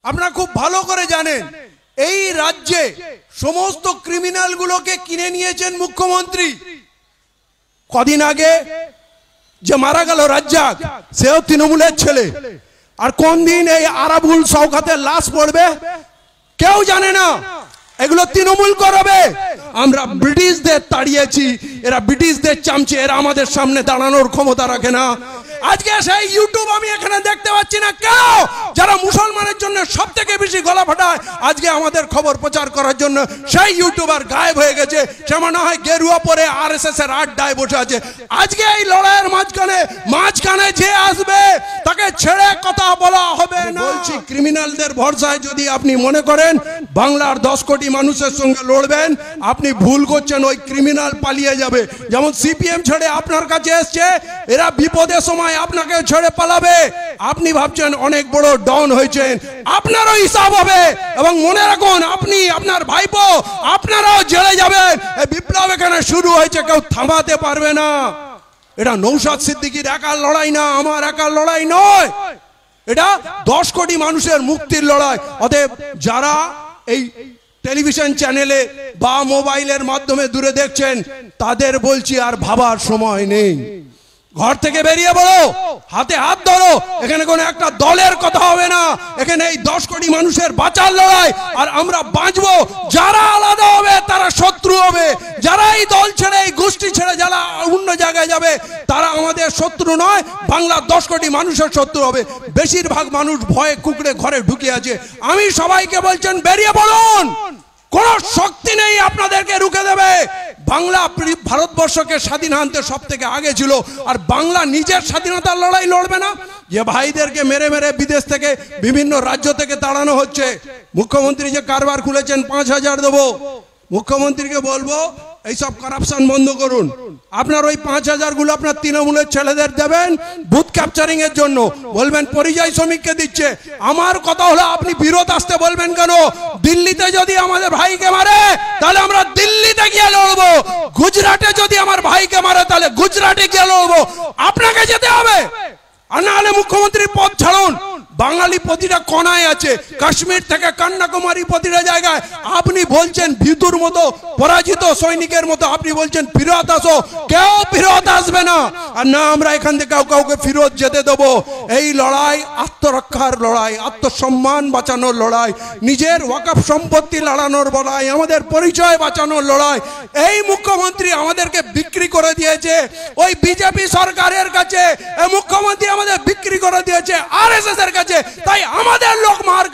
আপনারা খুব ভালো করে জানেন এই রাজ্যে সমস্ত ক্রিমিনাল গুলোকে কিনে নিয়েছেন মুখ্যমন্ত্রী। কদিন আগে যে মারা গেল রাজ্জাক, সেও তৃণমূলের ছেলে। আর কোন দিন এই আরাবুল শওকতের লাশ পড়বে কেউ জানে না। এগুলো তৃণমূল করাবে। আমরা ব্রিটিশদের তাড়িয়েছি, এরা ব্রিটিশদের চামচে, এরা আমাদের সামনে দাঁড়ানোর ক্ষমতা রাখে না। আজকে সেই ইউটিউব আমি এখানে দেখতে পাচ্ছি না কেন, যারা মুসলমানের জন্য সব থেকে বেশি গলা ফাটায় আজকে আমাদের খবর প্রচার করার জন্য সেই ইউটিউবার গায়েব হয়ে গেছে। সে মনে হয় গেরুয়া পরে আরএসএস এর আড্ডায় বসে আছে। আজকে এই লড়াইয়ের মাঝখানে যে আসবে তাকে ছেড়ে কথা বলা হবে না। বলছি, ক্রিমিনালদের ভরসায় যদি আপনি মনে করেন বাংলার 10 কোটি মানুষের সঙ্গে লড়বেন, আপনি ভুল করছেন। ওই ক্রিমিনাল পালিয়ে যাবে। যেমন সিপিএম ছেড়ে আপনার কাছে এসছে, এরা বিপদের সময় আপনাকে ছেড়ে পালাবে। আপনি ভাবছেন অনেক বড় ডন হয়েছেন, আপনারও হিসাব হবে। এবং মনে রাখুন, আপনি, আপনার ভাইপো, আপনারাও জেলে যাবেন। এই বিপ্লব এখানে শুরু হয়েছে, কেউ থামাতে পারবে না। এটা নৌশাদ সিদ্দিকীর একার লড়াই না, আমার একার লড়াই নয়। এটা 10 কোটি মানুষের মুক্তির লড়াই। অতএব যারা এই টেলিভিশন চ্যানেলে বা মোবাইলের মাধ্যমে দূরে দেখছেন, তাদের বলছি আর ভাবার সময় নেই। ঘর থেকে বেরিয়ে পড়ো, হাতে হাত ধরো। এখানে কোনো একটা দলের কথা হবে না, এখানে এই 10 কোটি মানুষের বাঁচার লড়াই। আর আমরা বাঁচবো। যারা আলাদা হবে তারা শত্রু হবে। যারা এই দল ছেড়ে, এই গোষ্ঠী ছেড়ে যারা অন্য জায়গায় যাবে, তারা আমাদের শত্রু নয়, বাংলার 10 কোটি মানুষের শত্রু হবে। বেশিরভাগ মানুষ ভয়ে কুকড়ে ঘরে ঢুকে আছে। আমি সবাইকে বলছেন, বেরিয়ে পড়ুন। কোন শক্তি নেই আপনাদেরকে রুখে দেবে। বাংলা ভারতবর্ষকে স্বাধীন আনতে সব থেকে আগে ছিল, আর বাংলা নিজের স্বাধীনতার লড়াই লড়বে না। যে ভাইদেরকে মেরে মেরে বিদেশ থেকে, বিভিন্ন রাজ্য থেকে তাড়ানো হচ্ছে। মুখ্যমন্ত্রী যে কারবার খুলেছেন 5000 দেবো, মুখ্যমন্ত্রীকে বলবো এইসব কারাপশন বন্ধ করুন। আপনার ওই 5000 গুলো আপনার তৃণমূলের ছেলেদের দেবেন বুথ ক্যাপচারিং এর জন্য। বলবেন পরিযায়ী শ্রমিককে দিচ্ছে। আমার কথা হলো, আপনি বিরোধ আসতে বলবেন কেন? দিল্লিতে যদি আমাদের ভাইকে মারে, তাহলে আমরা দিল্লিতে গিয়ে লড়বো। গুজরাটে যদি আমার ভাইকে মারে, তাহলে গুজরাটে গিয়ে লড়বো। আপনাকে যেতে হবে, আর না হলে মুখ্যমন্ত্রীর পদ ছাড়ুন। বাঙালি প্রতিটা কোনায় আছে, কাশ্মীর থেকে কন্যাকুমারী প্রতিটা জায়গায়। আপনি বলছেন ভিতুর মতো, পরাজিত সৈনিকের মতো আপনি বলছেন ফিরত আসো। কেউ ফিরত আসবে না। আর না আমরা এখান থেকে কাউকে ফিরত যেতে দেবো। এই লড়াই আত্মরক্ষার লড়াই, আত্মসম্মান বাঁচানোর লড়াই, নিজের ওয়াকফ সম্পত্তি লড়ানোর লড়াই, আমাদের পরিচয় বাঁচানোর লড়াই। এই মুখ্যমন্ত্রী আমাদেরকে বিক্রি করে দিয়েছে ওই বিজেপি সরকারের কাছে। এই মুখ্যমন্ত্রী আমাদের বিক্রি করে দিয়েছে আরএসএস এর কাছে। তাই আমাদের লোক মার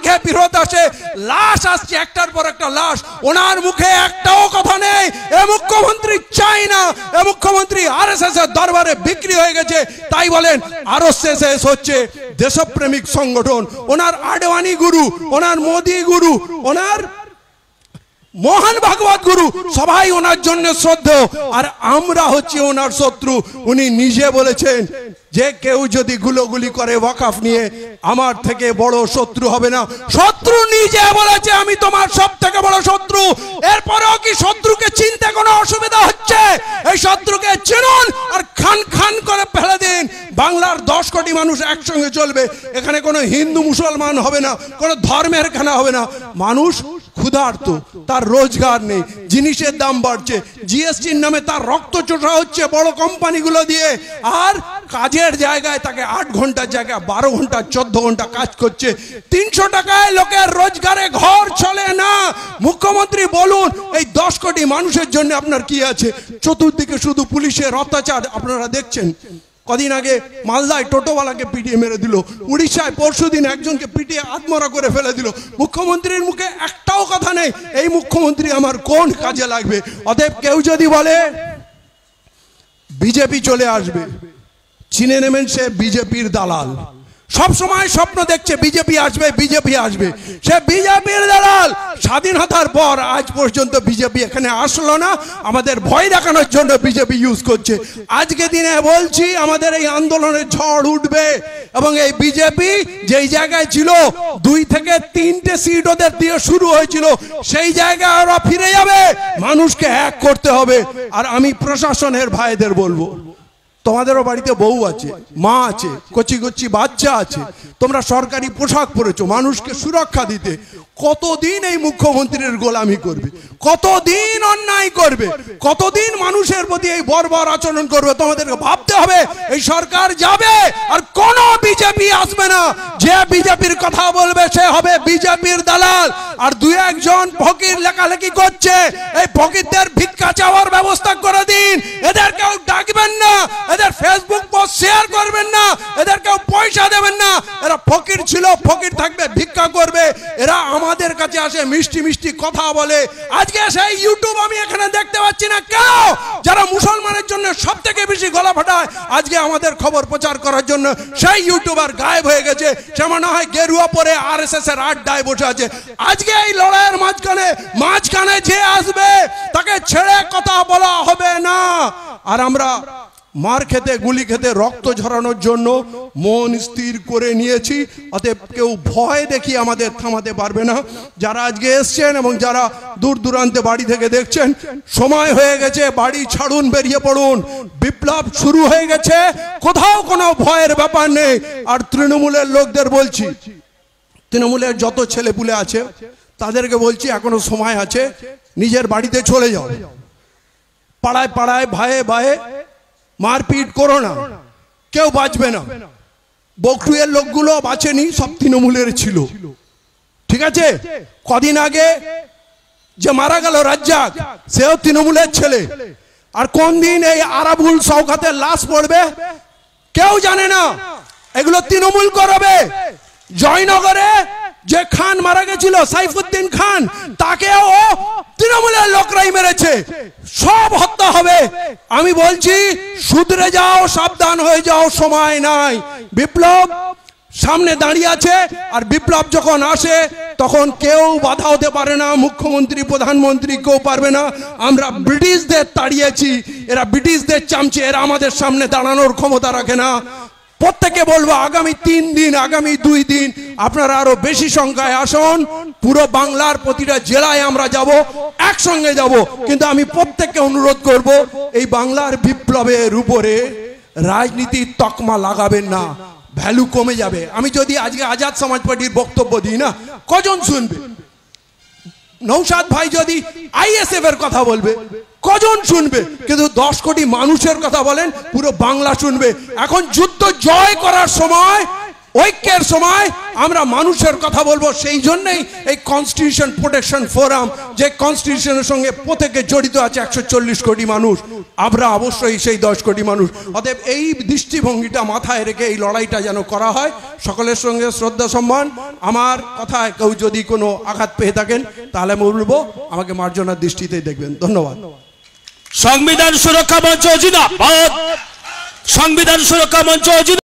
খেয়ে ফিরত আসে। লাশ আসছে একটার পর একটা লাশ, ওনার মুখে একটাও কথা নেই। এ মুখ্যমন্ত্রী চাই না। এ মুখ্যমন্ত্রী আরএসএস এর দরবারে বিক্রি হয়ে গেছে। তাই বলেন আরএসএস হচ্ছে দেশপ্রেমিক সংগঠন। ওনার আডবাণী গুরু, ওনার মোদি গুরু, ওনার মোহন ভাগবত গুরু, সবাই ওনার জন্য শ্রদ্ধেয়। আর আমরা হচ্ছে ওনার শত্রু। উনি নিজে বলেছেন যে কেউ যদি গুলোগুলি করে ওয়াকফ নিয়ে, আমার থেকে বড় শত্রু হবে না। শত্রু নিজে বলেছে আমি তোমার সব থেকে বড় শত্রু। এরপরেও কি শত্রুকে চিনতে কোনো অসুবিধা হচ্ছে? এই শত্রুকে চিনুন আর খান খান করে ফেলে দিন। বাংলার 10 কোটি মানুষ একসঙ্গে চলবে। এখানে কোনো হিন্দু মুসলমান হবে না, কোনো ধর্মের খানা হবে না। মানুষ ক্ষুধার্ত, তার রোজগার নেই, জিনিসের দাম বাড়ছে, জিএসটির নামে তার রক্ত চোষা হচ্ছে বড় কোম্পানিগুলো দিয়ে। আর কাজের জায়গায় তাকে 8 ঘন্টার জায়গায় 12 ঘন্টা 14 ঘন্টা কাজ করছে। 300 টাকায় লোকের রোজগারে ঘর চলে না। মুখ্যমন্ত্রী বলুন, এই 10 কোটি মানুষের জন্য আপনার কি আছে? চতুর্দিকে শুধু পুলিশের অত্যাচার আপনারা দেখছেন। কদিন আগে মালদায় টোটোওয়ালাকে পিটিয়ে মেরে দিল। উড়িষ্যায় পরশুদিন একজনকে পিটিয়ে আত্মহত্যা করে ফেলে দিল। মুখ্যমন্ত্রীর মুখে একটাও কথা নেই। এই মুখ্যমন্ত্রী আমার কোন কাজে লাগবে? অতএব কেউ যদি বলে বিজেপি চলে আসবে, চিনে নেবেন সে বিজেপির দালাল। সব সময় স্বপ্ন দেখছে বিজেপি আসবে, বিজেপি আসবে। সে বিজেপির দালাল। স্বাধীনতার পর আজ পর্যন্ত বিজেপি এখানে আসলো না। আমাদের ভয় দেখানোর জন্য বিজেপি ইউজ করছে। আজকে দিনে বলছি আমাদের এই আন্দোলনের ঝড় উঠবে। এবং এই বিজেপি যেই জায়গায় ছিল 2 থেকে 3টে সিট ওদের দিয়ে শুরু হয়েছিল, সেই জায়গায় ওরা ফিরে যাবে। মানুষকে এক করতে হবে। আর আমি প্রশাসনের ভাইদের বলবো, তোমাদেরও বাড়িতে বউ আছে, মা আছে, কচি কচি বাচ্চা আছে, তোমরা সরকারি পোশাক পরেছো মানুষকে সুরক্ষা দিতে। কতদিন এই মুখ্যমন্ত্রীর গোলামি করবে, কতদিন অন্যায় করবে, কতদিন মানুষের প্রতি এই বর্বর আচরণ করবে? তোমাদেরকে ভাবতে হবে। এই সরকার যাবে আর কোন বিজেপি আসবে না। যে বিজেপির কথা বলবে সে হবে বিজেপির দালাল। আর দুই একজন ফকির লেখালেখি করছে, এই ফকিরদের ভিক্ষা চাওয়ার ব্যবস্থা করে দিন। এদের কেউ ডাকবেন না, এদের ফেসবুক পোস্ট শেয়ার করবেন না, এদের কেউ পয়সা দেবেন না। এরা ফকির ছিল, ফকির থাকবে, ভিক্ষা করবে। এরা আমাদের কাছে আসে মিষ্টি মিষ্টি কথা বলে। আজকে সেই ইউটিউব আমি এখানে দেখতে পাচ্ছি না। কেন? যারা মুসলমানের জন্য সব থেকে বেশি গলা ফাটায়, আজকে আমাদের খবর প্রচার করার জন্য সেই ইউটিউবার গায়েব হয়ে গেছে। সে মনে হয় গেরুয়া পরে আরএসএস এর আড্ডায় বসে আছে। আজকে এই লড়াইয়ের মাঝখানে যে আসবে তাকে ছেড়ে কথা বলা হবে না। আর আমরা মার খেতে, গুলি খেতে, রক্ত ঝরানোর জন্য মন স্থির করে নিয়েছি। অতএব কেউ ভয় দেখিয়ে আমাদের থামাতে পারবে না। যারা আজকে এসছেন এবং যারা দূর দূরান্তে বাড়ি থেকে দেখছেন, সময় হয়ে গেছে, বাড়ি ছাড়ুন, বেরিয়ে পড়ুন। বিপ্লব শুরু হয়ে গেছে, কোথাও কোনো ভয়ের ব্যাপার নেই। আর তৃণমূলের লোকদের বলছি, তৃণমূলের যত ছেলেপুলে আছে তাদেরকে বলছি এখনো সময় আছে, নিজের বাড়িতে চলে যাও। পাড়ায় পাড়ায়, ভাইয়ে ভাইয়ে মারপিট করো না, কেউ বাঁচবে না। বকটুয়ের লোকগুলো বাঁচেনি, সব তৃণমূলের ছিল, ঠিক আছে? কদিন আগে যে মারা গেল রাজ্জাক, সেও তৃণমূলের ছেলে। আর কোন দিন এই আরাবুল শওকতের লাশ পড়বে কেউ জানে না। এগুলো তৃণমূল করবে। জয়নগরে যে খান মারা গেছিল, সাইফুদ্দিন খান, তাকেও তৃণমূলের লোকরাই মেরেছে। সব হত্যা হবে। আমি বলছি শুধরে যাও, সাবধান হয়ে যাও, সময় নাই। বিপ্লব সামনে দাঁড়িয়ে আছে। আর বিপ্লব যখন আসে তখন কেউ বাধা হতে পারে না। মুখ্যমন্ত্রী, প্রধানমন্ত্রী কেউ পারবে না। আমরা ব্রিটিশদের তাড়িয়েছি, এরা ব্রিটিশদের চামচে, এরা আমাদের সামনে দাঁড়ানোর ক্ষমতা রাখে না। প্রত্যেকে বলবো আগামী 3 দিন, আগামী 2 দিন আপনারা আরো বেশি সংখ্যায় আসুন। পুরো বাংলার প্রতিটা জেলায় আমরা যাব, একসঙ্গে যাব। কিন্তু আমি প্রত্যেককে অনুরোধ করব, এই বাংলার বিপ্লবের উপরে রাজনীতির তকমা লাগাবেন না, ভ্যালু কমে যাবে। আমি যদি আজকে আজাদ সমাজ পার্টির বক্তব্য দিই না, কজন শুনবে? নৌসাদ ভাই যদি আইএসএফ এর কথা বলবে, কজন শুনবে? কিন্তু 10 কোটি মানুষের কথা বলেন, পুরো বাংলা শুনবে। এখন যুদ্ধ জয় করার সময়, ঐক্যের সময় আমরা মানুষের কথা বলবো। সেই জন্যই এই কনস্টিটিউশন প্রোটেকশন ফোরাম, যে কনস্টিটিউশনের সঙ্গে প্রত্যেকে জড়িত আছে 140 কোটি মানুষ, আমরা অবশ্যই সেই 10 কোটি মানুষ। অতএব এই দৃষ্টিভঙ্গিটা মাথায় রেখে এই লড়াইটা যেন করা হয়। সকলের সঙ্গে শ্রদ্ধা সম্মান। আমার কথায় কেউ যদি কোনো আঘাত পেয়ে থাকেন তাহলে আমি বলবো আমাকে মার্জনার দৃষ্টিতে দেখবেন। ধন্যবাদ। সংবিধান সুরক্ষা মঞ্চ জিন্দাবাদ। সংবিধান সুরক্ষা মঞ্চ জিন্দাবাদ।